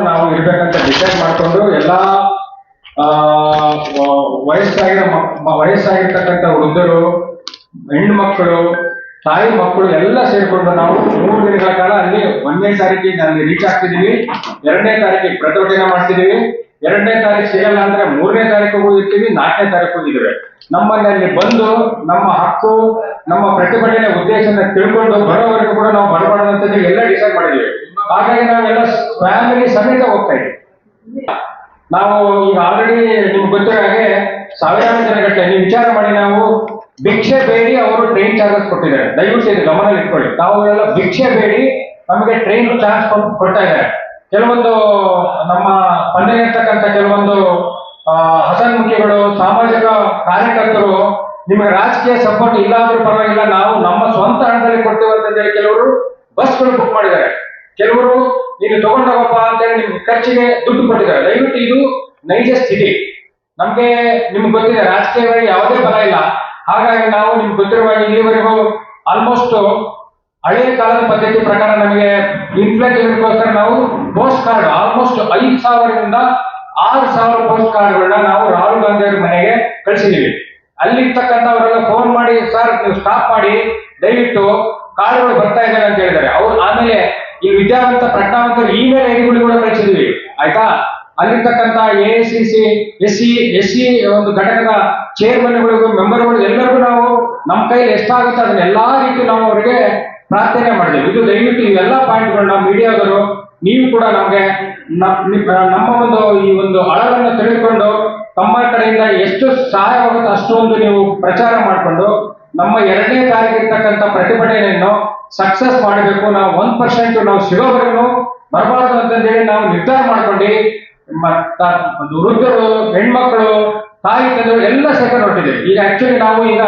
ನಾವು ಇರ್ಬೇಕಂತ ಡಿಸೈಡ್ ಮಾಡ್ಕೊಂಡು ಎಲ್ಲಾ ವಯಸ್ಸಾಗಿರ್ತಕ್ಕಂಥ ವೃದ್ಧರು, ಹೆಣ್ಣು ಮಕ್ಕಳು, ತಾಯಿ ಮಕ್ಕಳು ಎಲ್ಲ ಸೇರ್ಕೊಂಡು ನಾವು 3 ದಿನಗಳ ಕಾಲ ಅಲ್ಲಿ 1ನೇ ತಾರೀಕಿಗೆ ಅಲ್ಲಿ ರೀಚ್ ಆಗ್ತಿದೀವಿ. 2ನೇ ತಾರೀಕಿಗೆ ಪ್ರತಿಭಟನೆ ಮಾಡ್ತಿದೀವಿ. 2ನೇ ತಾರೀಕು ಸಿಗಲ್ಲ ಅಂದ್ರೆ 3ನೇ ತಾರೀಕಿಗೂ ಇರ್ತೀವಿ, 4ನೇ ತಾರೀಕು ಇದ್ದೇವೆ. ನಮ್ಮಲ್ಲಿ ಅಲ್ಲಿ ಬಂದು ನಮ್ಮ ಹಕ್ಕು, ನಮ್ಮ ಪ್ರತಿಭಟನೆ ಉದ್ದೇಶನ ತಿಳ್ಕೊಂಡು ಬರೋವರೆಗೂ ಕೂಡ ನಾವು ಬರಬಾರ್ದು ಅಂತ ಎಲ್ಲ ಡಿಸೈಡ್ ಮಾಡಿದ್ದೀವಿ. ಹಾಗಾಗಿ ನಾವೆಲ್ಲ ಫ್ಯಾಮಿಲಿ ಸಮೇತ ಹೋಗ್ತಾ ಇದ್ದೀವಿ. ನಾವು ಈಗ ಆಲ್ರೆಡಿ ನಿಮ್ಗೆ ಗೊತ್ತಿರೋ ಹಾಗೆ ಸಾವಿರಾರು ಜನಗಟ್ಟಲೆ ನೀವು ವಿಚಾರ ಮಾಡಿ, ನಾವು ಭಿಕ್ಷೆ ಬೇಡಿ ಅವರು ಟ್ರೈನ್ ಚಾರ್ಜಸ್ ಕೊಟ್ಟಿದ್ದಾರೆ. ದಯವಿಟ್ಟು ಇದು ಗಮನ ಇಟ್ಕೊಳ್ಳಿ. ತಾವುಗಳೆಲ್ಲ ಭಿಕ್ಷೆ ಬೇಡಿ ನಮಗೆ ಟ್ರೈನ್ ಚಾರ್ಜ್ ಕೊಡ್ತಾ ಇದ್ದಾರೆ. ಕೆಲವೊಂದು ನಮ್ಮ ಬಂದಿರತಕ್ಕಂಥ ಕೆಲವೊಂದು ಹಸನ್ಮುಖಿಗಳು, ಸಾಮಾಜಿಕ ಕಾರ್ಯಕರ್ತರು ನಿಮಗೆ ರಾಜಕೀಯ ಸಪೋರ್ಟ್ ಇಲ್ಲಾದ್ರೂ ಪರವಾಗಿಲ್ಲ, ನಾವು ನಮ್ಮ ಸ್ವಂತ ಹಣದಲ್ಲಿ ಕೊಡ್ತೇವೆ ಅಂತ ಹೇಳಿ ಕೆಲವರು ಬಸ್ಗಳು ಬುಕ್ ಮಾಡಿದ್ದಾರೆ. ಕೆಲವರು ನೀನು ತಗೊಂಡೋಗಪ್ಪ ಅಂತ ಹೇಳಿ ನಿಮ್ಗೆ ಖರ್ಚಿಗೆ ದುಡ್ಡು ಕೊಟ್ಟಿದ್ದಾರೆ. ದಯವಿಟ್ಟು ಇದು ನೈಜ ಸ್ಥಿತಿ. ನಮ್ಗೆ ನಿಮ್ಗೆ ಗೊತ್ತಿದೆ ರಾಜಕೀಯವಾಗಿ ಯಾವುದೇ ಬಲ ಇಲ್ಲ. ಹಾಗಾಗಿ ನಾವು ನಿಮ್ಗೆ ಗೊತ್ತಿರುವಾಗ ಇಲ್ಲಿವರೆಗೂ ಆಲ್ಮೋಸ್ಟ್ ಹಳೆಯ ಕಾಲದ ಪದ್ಧತಿ ಪ್ರಕಾರ ನಮಗೆ ಇನ್ಫ್ಲೂಯೆನ್ಸ್ಗೋಸ್ಕರ ನಾವು ಪೋಸ್ಟ್ ಕಾರ್ಡ್ ಆಲ್ಮೋಸ್ಟ್ 5,000ರಿಂದ 6,000 ಪೋಸ್ಟ್ ಕಾರ್ಡ್ಗಳನ್ನ ನಾವು ರಾಹುಲ್ ಗಾಂಧಿ ಅವರ ಮನೆಗೆ ಕಳಿಸಿದೀವಿ. ಅಲ್ಲಿರ್ತಕ್ಕಂಥವರೆಲ್ಲ ಫೋನ್ ಮಾಡಿ, ಸರ್ ನೀವು ಸ್ಟಾಪ್ ಮಾಡಿ, ದಯವಿಟ್ಟು ಕಾರ್ಡ್ಗಳು ಬರ್ತಾ ಇದ್ದಾರೆ ಅಂತ ಹೇಳಿದ್ದಾರೆ. ಅವ್ರು ಆಮೇಲೆ ಈ ವಿದ್ಯಾವಂತ ಪ್ರಜ್ಞಾವಂತರು ಇಮೇಲ್ ಐಡಿಗಳು ಕೂಡ ಕಳಿಸಿದೀವಿ, ಆಯ್ತಾ. ಅಲ್ಲಿರ್ತಕ್ಕಂಥ AICC SC ಒಂದು ಘಟಕದ ಚೇರ್ಮನ್ಗಳಿಗೂ ಮೆಂಬರ್ಗಳು ಎಲ್ಲರಿಗೂ ನಾವು ನಮ್ಮ ಕೈಲಿ ಎಷ್ಟಾಗುತ್ತೆ ಅದನ್ನ ಎಲ್ಲಾ ರೀತಿ ನಾವು ಅವರಿಗೆ ಪ್ರಾರ್ಥನೆ ಮಾಡಿದೆವು. ಇದು ದಯವಿಟ್ಟು ಇವೆಲ್ಲ ಪಾಯಿಂಟ್ಗಳನ್ನ ಮೀಡಿಯಾದವರು ನೀವು ಕೂಡ ನಮಗೆ ನಮ್ಮ ಒಂದು ಈ ಒಂದು ಅಳವನ್ನು ತಿಳಿದುಕೊಂಡು ತಮ್ಮ ಕಡೆಯಿಂದ ಎಷ್ಟು ಸಹಾಯವಾಗುತ್ತೆ ಅಷ್ಟೊಂದು ನೀವು ಪ್ರಚಾರ ಮಾಡಿಕೊಂಡು ನಮ್ಮ 2ನೇ ತಾರೀಕು ಇರ್ತಕ್ಕಂಥ ಪ್ರತಿಭಟನೆಯನ್ನು ಸಕ್ಸಸ್ ಮಾಡಬೇಕು. ನಾವು 1% ನಾವು ಸಿಗೋವರೆಗೂ ಬರಬಾರದು ಅಂತಂದೇಳಿ ನಾವು ನಿರ್ಧಾರ ಮಾಡ್ಕೊಂಡು ವೃದ್ಧರು, ಹೆಣ್ಮಕ್ಳು, ತಾಯಿ ತಂದೆಗಳು ಎಲ್ಲ ಸೇರ್ಕೊಂಡು ಹೊರಟಿದ್ದೇವೆ. ಈಗ ಆಕ್ಚುಲಿ ನಾವು ಈಗ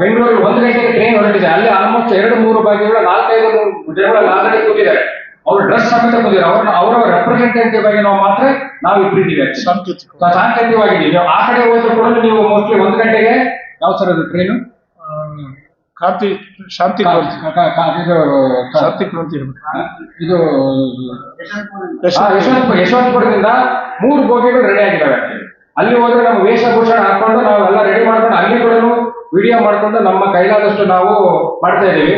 ಬೆಂಗಳೂರಲ್ಲಿ 1 ಗಂಟೆಗೆ ಟ್ರೈನ್ ಹೊರಟಿದೆ. ಅಲ್ಲಿ ಆಲ್ಮೋಸ್ಟ್ 2-3 ಬಾಗಿಗಳು 4-5 ಜನಗಳು ಆಲ್ರೆಡಿ ಕೂತಿದ್ದಾರೆ. ಅವ್ರ ಡ್ರೆಸ್ ಸಮೇತ ಕೂತಿದ್ದಾರೆ. ಅವರ ರೆಪ್ರೆಸೆಂಟೇಟಿವ್ ಆಗಿ ನಾವು ಮಾತ್ರ ನಾವು ಇಟ್ಟಿದ್ದೀವಿ, ಸಾಂಕೇತಿಕವಾಗಿದ್ದೀವಿ. ಆ ಕಡೆ ಹೋದ್ರು ಕೂಡ ನೀವು ಮೋಸ್ಟ್ಲಿ 1 ಗಂಟೆಗೆ ಯಾವ ಸರ್ ಅದು ಟ್ರೈನು ಶಾಂತಿ ಇದು ಯಶವಂತಪುರದಿಂದ 3 ಬೋಗಿಗಳು ರೆಡಿ ಆಗಿದ್ದಾವೆ. ಅಲ್ಲಿ ಹೋದ್ರೆ ನಮ್ಮ ವೇಷಭೂಷಣ ಹಾಕೊಂಡು ನಾವೆಲ್ಲ ರೆಡಿ ಮಾಡ್ಕೊಂಡು ಅಲ್ಲಿ ಕೂಡ ವಿಡಿಯೋ ಮಾಡ್ಕೊಂಡು ನಮ್ಮ ಕೈಲಾದಷ್ಟು ನಾವು ಮಾಡ್ತಾ ಇದ್ದೀವಿ.